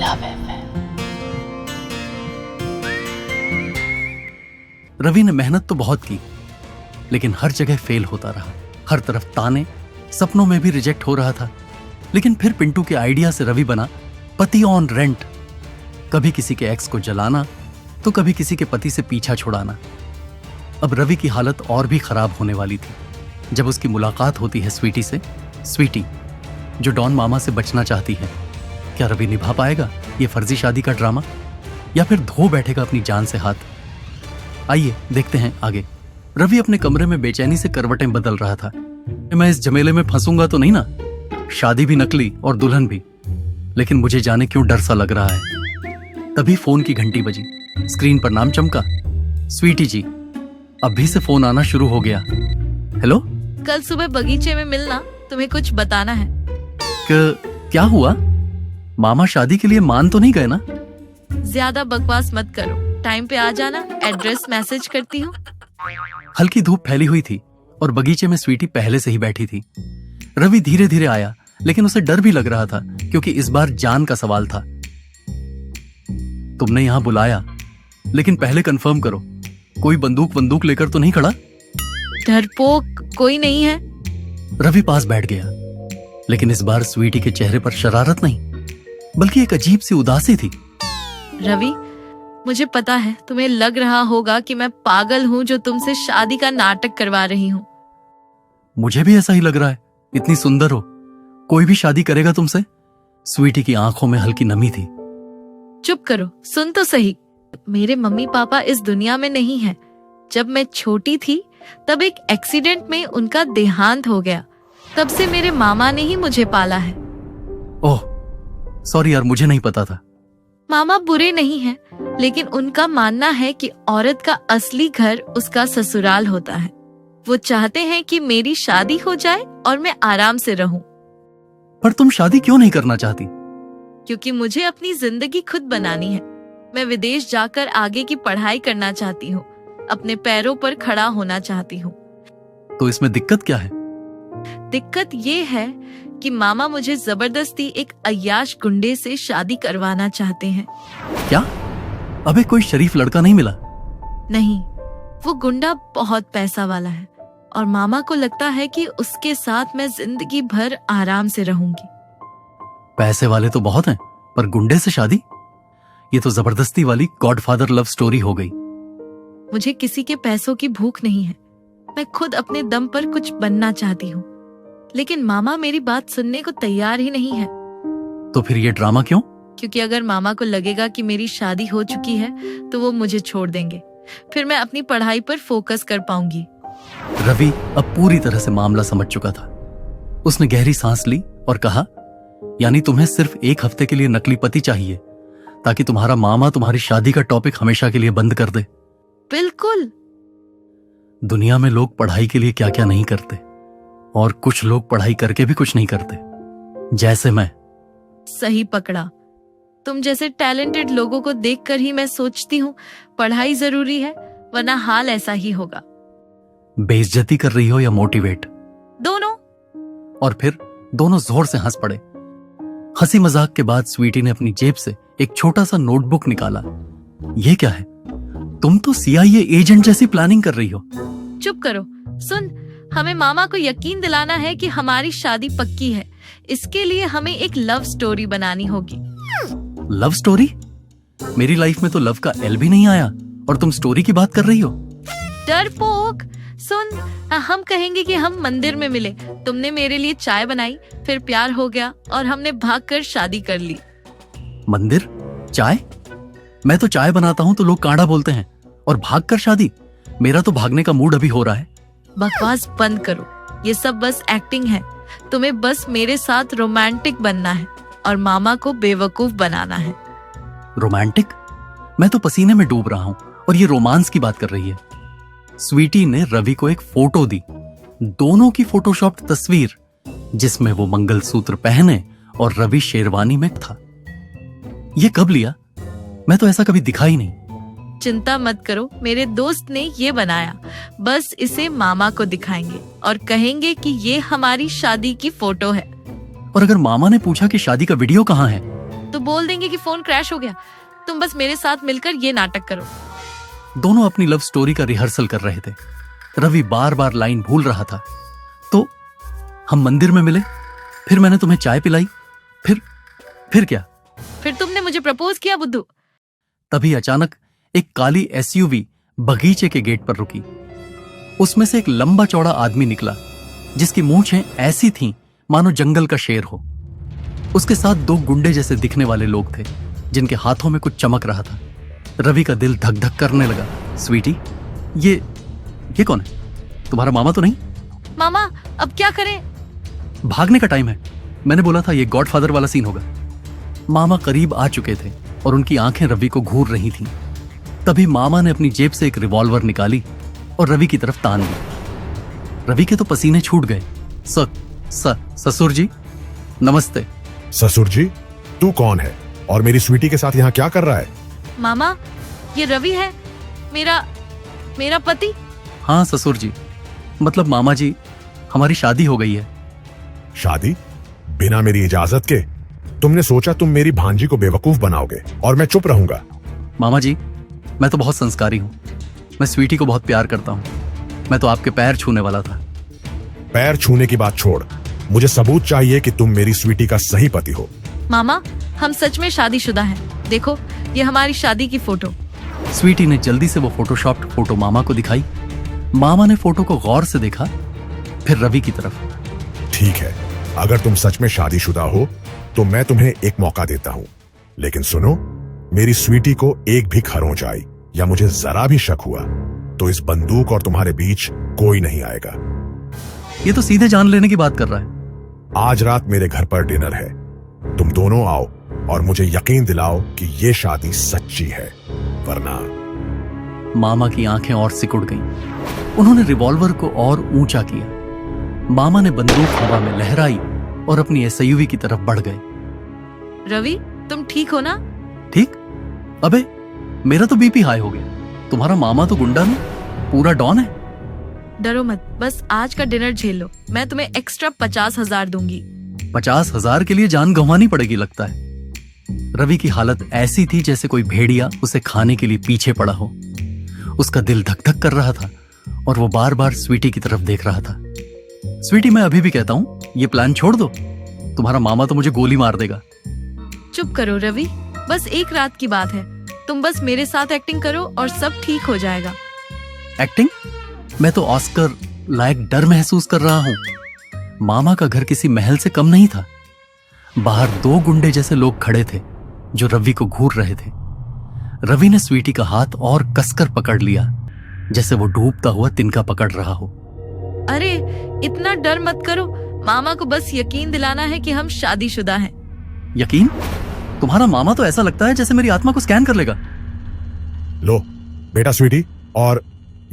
Love FM. Ravi ने मेहनत तो बहुत की, लेकिन हर जगह फेल होता रहा। हर तरफ ताने, सपनों में भी रिजेक्ट हो रहा था। लेकिन फिर पिंटू के आइडिया से रवि बना पति ऑन रेंट। कभी किसी के एक्स को जलाना तो कभी किसी के पति से पीछा छुड़ाना। अब रवि की हालत और भी खराब होने वाली थी जब उसकी मुलाकात होती है स्वीटी से। स्वीटी जो डॉन मामा से बचना चाहती है। क्या रवि निभा पाएगा ये फर्जी शादी का ड्रामा, या फिर धो बैठेगा अपनी जान से हाथ? आइए देखते हैं आगे। रवि अपने कमरे में बेचैनी से करवटें बदल रहा था। मैं इस झमेले में फंसूंगा तो नहीं ना? शादी भी नकली और दुल्हन भी, लेकिन मुझे जाने क्यों डर सा लग रहा है। तभी फोन की घंटी बजी। स्क्रीन पर नाम चमका, स्वीटी जी। अभी से फोन आना शुरू हो गया। हेलो, कल सुबह बगीचे में मिलना, तुम्हें कुछ बताना है। क्या हुआ? मामा शादी के लिए मान तो नहीं गए ना? ज्यादा बकवास मत करो, टाइम पे आ जाना, एड्रेस मैसेज करती हूँ। हल्की धूप फैली हुई थी और बगीचे में स्वीटी पहले से ही बैठी थी। रवि धीरे धीरे आया, लेकिन उसे डर भी लग रहा था क्योंकि इस बार जान का सवाल था। तुमने यहां बुलाया, लेकिन पहले कंफर्म करो, कोई बंदूक लेकर तो नहीं खड़ा? डरपोक कोई नहीं है। रवि पास बैठ गया, लेकिन इस बार स्वीटी के चेहरे पर शरारत नहीं, बल्कि एक अजीब सी उदासी थी। रवि, मुझे पता है तुम्हें लग रहा होगा कि मैं पागल हूँ जो तुमसे शादी का नाटक करवा रही हूँ। मुझे भी ऐसा ही लग रहा है। इतनी सुंदर हो, कोई भी शादी करेगा तुमसे? स्वीटी की आंखों में हल्की नमी थी। चुप करो, सुन तो सही। मेरे मम्मी पापा इस दुनिया में नहीं है। जब मैं छोटी थी तब एक एक्सीडेंट में उनका देहांत हो गया। तब से मेरे मामा ने ही मुझे पाला है। ओह सॉरी यार, मुझे नहीं पता था। मामा बुरे नहीं हैं, लेकिन उनका मानना है कि औरत का असली घर उसका ससुराल होता है। वो चाहते हैं कि मेरी शादी हो जाए और मैं आराम से रहूं। पर तुम शादी क्यों नहीं करना चाहती? क्योंकि मुझे अपनी जिंदगी खुद बनानी है। मैं विदेश जाकर आगे की पढ़ाई करना चाहती हूँ, अपने पैरों पर खड़ा होना चाहती हूँ। तो इसमें दिक्कत क्या है? दिक्कत ये है कि मामा मुझे जबरदस्ती एक अय्याश गुंडे से शादी करवाना चाहते हैं। क्या? अबे कोई शरीफ लड़का नहीं मिला? नहीं, वो गुंडा बहुत पैसा वाला है और मामा को लगता है कि उसके साथ मैं जिंदगी भर आराम से रहूंगी। पैसे वाले तो बहुत हैं, पर गुंडे से शादी? ये तो जबरदस्ती वाली गॉडफादर लव स्टोरी हो गई। मुझे किसी के पैसों की भूख नहीं है। मैं खुद अपने दम पर कुछ बनना चाहती हूँ, लेकिन मामा मेरी बात सुनने को तैयार ही नहीं है। तो फिर ये ड्रामा क्यों? क्योंकि अगर मामा को लगेगा कि मेरी शादी हो चुकी है तो वो मुझे छोड़ देंगे। फिर मैं अपनी पढ़ाई पर फोकस कर पाऊंगी। रवि अब पूरी तरह से मामला समझ चुका था। उसने गहरी सांस ली और कहा, यानी तुम्हें सिर्फ एक हफ्ते के लिए नकली पति चाहिए ताकि तुम्हारा मामा तुम्हारी शादी का टॉपिक हमेशा के लिए बंद कर दे? बिल्कुल। दुनिया में लोग पढ़ाई के लिए क्या क्या नहीं करते, और कुछ लोग पढ़ाई करके भी कुछ नहीं करते, जैसे मैं। सही पकड़ा। तुम जैसे टैलेंटेड लोगों को देखकर ही मैं सोचती हूँ पढ़ाई जरूरी है, वरना हाल ऐसा ही होगा। बेइज्जती कर रही हो या मोटिवेट? दोनों। और फिर दोनों जोर से हंस पड़े। हंसी मजाक के बाद स्वीटी ने अपनी जेब से एक छोटा सा नोटबुक निकाला। ये क्या है? तुम तो CIA एजेंट जैसी प्लानिंग कर रही हो। चुप करो। सुन, हमें मामा को यकीन दिलाना है कि हमारी शादी पक्की है। इसके लिए हमें एक लव स्टोरी बनानी होगी। Love story? मेरी लाइफ में तो लव का L भी नहीं आया और तुम स्टोरी की बात कर रही हो? डरपोक, सुन, हम कहेंगे कि हम मंदिर में मिले, तुमने मेरे लिए चाय बनाई, फिर प्यार हो गया और हमने भागकर शादी कर ली। मंदिर? चाय? मैं तो चाय बनाता हूं तो लोग काढ़ा बोलते हैं, और भागकर शादी? मेरा तो भागने का मूड अभी हो रहा है। बकवास बंद करो, ये सब बस एक्टिंग है। तुम्हें बस मेरे साथ रोमांटिक बनना है और मामा को बेवकूफ बनाना है। रोमांटिक? मैं तो पसीने में डूब रहा हूं और ये रोमांस की बात कर रही है। स्वीटी ने रवि को एक फोटो दी, दोनों की फोटोशॉप्ड तस्वीर, जिसमें वो मंगलसूत्र पहने और रवि शेरवानी में था। ये कब लिया? मैं तो ऐसा कभी दिखा ही नहीं। चिंता मत करो, मेरे दोस्त ने ये बनाया। बस इसे मामा को दिखाएंगे और कहेंगे कि ये हमारी शादी की फोटो है। और अगर मामा ने पूछा कि शादी का वीडियो कहाँ है? तो बोल देंगे कि फोन क्रैश हो गया। तुम बस मेरे साथ मिलकर ये नाटक करो। दोनों अपनी लव स्टोरी का रिहर्सल कर रहे थे। रवि बार बार लाइन भूल रहा था। तो हम मंदिर में मिले, फिर मैंने तुम्हें चाय पिलाई, फिर क्या? फिर तुमने मुझे प्रपोज किया बुद्धू। तभी अचानक एक काली एसयूवी बगीचे के गेट पर रुकी। उसमें से एक लंबा चौड़ा आदमी निकला जिसकी मूंछें ऐसी थीं मानो जंगल का शेर हो। उसके साथ दो गुंडे जैसे दिखने वाले लोग थे जिनके हाथों में कुछ चमक रहा था। रवि का दिल धक धक करने लगा। स्वीटी, ये कौन है? तुम्हारा मामा तो नहीं? मामा, अब क्या करें? भागने का टाइम है। मैंने बोला था ये गॉडफादर वाला सीन होगा। मामा करीब आ चुके थे और उनकी आंखें रवि को घूर रही थीं। तभी मामा ने अपनी जेब से एक रिवॉल्वर निकाली और रवि की तरफ तान दी। रवि के तो पसीने छूट गए। ससुर जी, नमस्ते। ससुर जी, तू कौन है और मेरी स्वीटी के साथ यहाँ क्या कर रहा है? मामा, ये रवि है, मेरा पति। हाँ ससुर जी, मतलब मामा जी, हमारी शादी हो गई है। शादी? बिना मेरी इजाजत के? तुमने सोचा तुम मेरी भांजी को बेवकूफ बनाओगे और मैं चुप रहूंगा? मामा जी, मैं तो बहुत संस्कारी हूँ। मैं स्वीटी को बहुत प्यार करता हूँ। मैं तो आपके पैर छूने वाला था। पैर छूने की बात छोड़, मुझे सबूत चाहिए कि तुम मेरी स्वीटी का सही पति हो। मामा, हम सच में शादीशुदा हैं। देखो, ये हमारी शादी की फोटो। स्वीटी ने जल्दी से वो फोटोशॉप्ड फोटो मामा को दिखाई। मामा ने फोटो को गौर से देखा, फिर रवि की तरफ। ठीक है, अगर तुम सच में शादीशुदा हो तो मैं तुम्हें एक मौका देता हूं, लेकिन सुनो, मेरी स्वीटी को एक भी खरोंच आई या मुझे जरा भी शक हुआ तो इस बंदूक और तुम्हारे बीच कोई नहीं आएगा। ये तो सीधे जान लेने की बात कर रहा है। आज रात मेरे घर पर डिनर है। तुम दोनों आओ और मुझे यकीन दिलाओ कि ये शादी सच्ची है, वरना। मामा की आंखें और सिकुड़ गईं। उन्होंने रिवॉल्वर को और ऊंचा किया। मामा ने बंदूक हवा में लहराई और अपनी एसयूवी की तरफ बढ़ गए। रवि, तुम ठीक हो ना? ठीक? अबे, मेरा तो बीपी हाई हो गया। तुम्हारा मामा तो गुंडा नहीं, पूरा डॉन है। डरो मत, बस आज का डिनर झेल लो। मैं तुम्हें एक्स्ट्रा 50,000 दूंगी। 50,000 के लिए जान गंवानी पड़ेगी लगता है। रवि की हालत ऐसी थी जैसे कोई भेड़िया उसे खाने के लिए पीछे पड़ा हो। उसका दिल धक धक कर रहा था और वो बार बार स्वीटी की तरफ देख रहा था। स्वीटी, मैं अभी भी कहता हूँ, ये प्लान छोड़ दो। तुम्हारा मामा तो मुझे गोली मार देगा। चुप करो रवि, बस एक रात की बात है। तुम बस मेरे साथ एक्टिंग करो और सब ठीक हो जाएगा। एक्टिंग? मैं तो ऑस्कर लायक डर महसूस कर रहा हूँ। मामा का घर किसी महल से कम नहीं था। बाहर दो गुंडे जैसे लोग खड़े थे जो रवि को घूर रहे थे। रवि ने स्वीटी का हाथ और कसकर पकड़ लिया, जैसे वो डूबता हुआ तिनका पकड़ रहा हो। अरे, इतना डर मत करो। मामा को बस यकीन दिलाना है कि हम शादीशुदा हैं। यकीन? तुम्हारा मामा तो ऐसा लगता है जैसे मेरी आत्मा को स्कैन कर लेगा। लो बेटा स्वीटी, और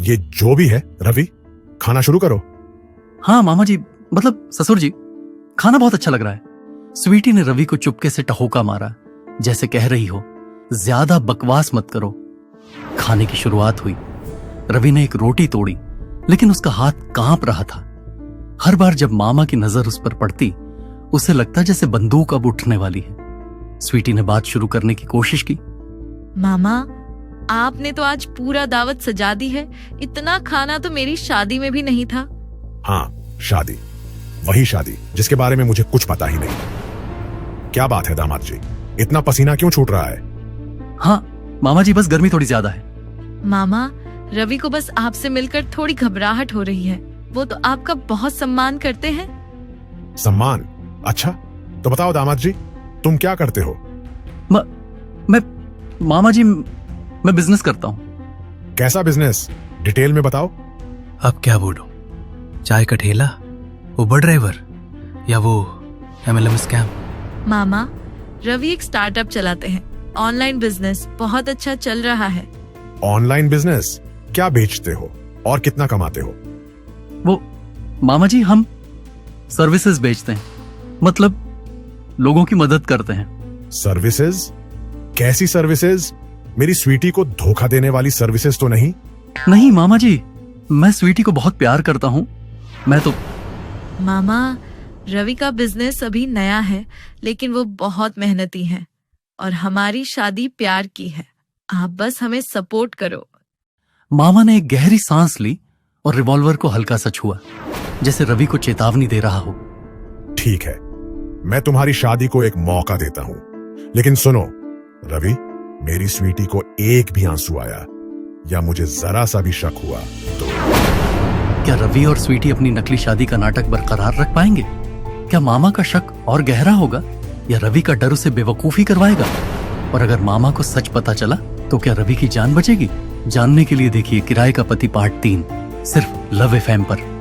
ये जो भी है रवि, खाना शुरू करो। हाँ मामा जी, मतलब ससुर जी, खाना बहुत अच्छा लग रहा है। स्वीटी ने रवि को चुपके से टहोका मारा, जैसे कह रही हो, ज्यादा बकवास मत करो। खाने की शुरुआत हुई। रवि ने एक रोटी तोड़ी, लेकिन उसका हाथ कांप रहा था। हर बार जब मामा की नजर उस पर पड़ती, उसे लगता जैसे बंदूक अब उठने वाली है। स्वीटी ने बात शुरू करने की कोशिश की। मामा, आपने तो आज पूरा दावत सजा दी है। इतना खाना तो मेरी शादी में भी नहीं था। हाँ, शादी, वही शादी जिसके बारे में मुझे कुछ पता ही नहीं। क्या बात है दामाद जी, इतना पसीना क्यों छूट रहा है? हाँ मामा जी, बस गर्मी थोड़ी ज्यादा है। मामा, रवि को बस आपसे मिलकर थोड़ी घबराहट हो रही है। वो तो आपका बहुत सम्मान करते हैं। सम्मान? अच्छा, तो बताओ दामाद जी, तुम क्या करते हो? मैं मामा जी, मैं बिजनेस करता हूँ। कैसा बिजनेस? डिटेल में बताओ। अब क्या बोलूं? चाय का ठेला, उबर ड्राइवर, या वो MLM स्कैम? मामा, रवि एक स्टार्टअप चलाते हैं। ऑनलाइन बिजनेस बहुत अच्छा चल रहा है। Online business? क्या बेचते हो और कितना कमाते हो? वो मामा जी, हम सर्विसेज बेचते हैं, मतलब लोगों की मदद करते हैं। सर्विसेज? कैसी सर्विसेज? मेरी स्वीटी को धोखा देने वाली सर्विसेज तो नहीं? नहीं मामा जी, मैं स्वीटी को बहुत प्यार करता हूँ। मैं तो मामा, रवि का बिजनेस अभी नया है, लेकिन वो बहुत मेहनती है। और हमारी शादी प्यार की है। आप बस हमें सपोर्ट करो। मामा ने एक गहरी सांस ली और रिवॉल्वर को हल्का सा छुआ, जैसे रवि को चेतावनी दे रहा हो। ठीक है, मैं तुम्हारी शादी को एक मौका देता हूं, लेकिन सुनो रवि, मेरी स्वीटी को एक भी आंसू आया या मुझे जरा सा भी शक हुआ तो क्या रवि और स्वीटी अपनी नकली शादी का नाटक बरकरार रख पाएंगे? क्या मामा का शक और गहरा होगा या रवि का डर उसे बेवकूफी करवाएगा? और अगर मामा को सच पता चला तो क्या रवि की जान बचेगी? जानने के लिए देखिए किराए का पति पार्ट 3 सिर्फ लव FM पर।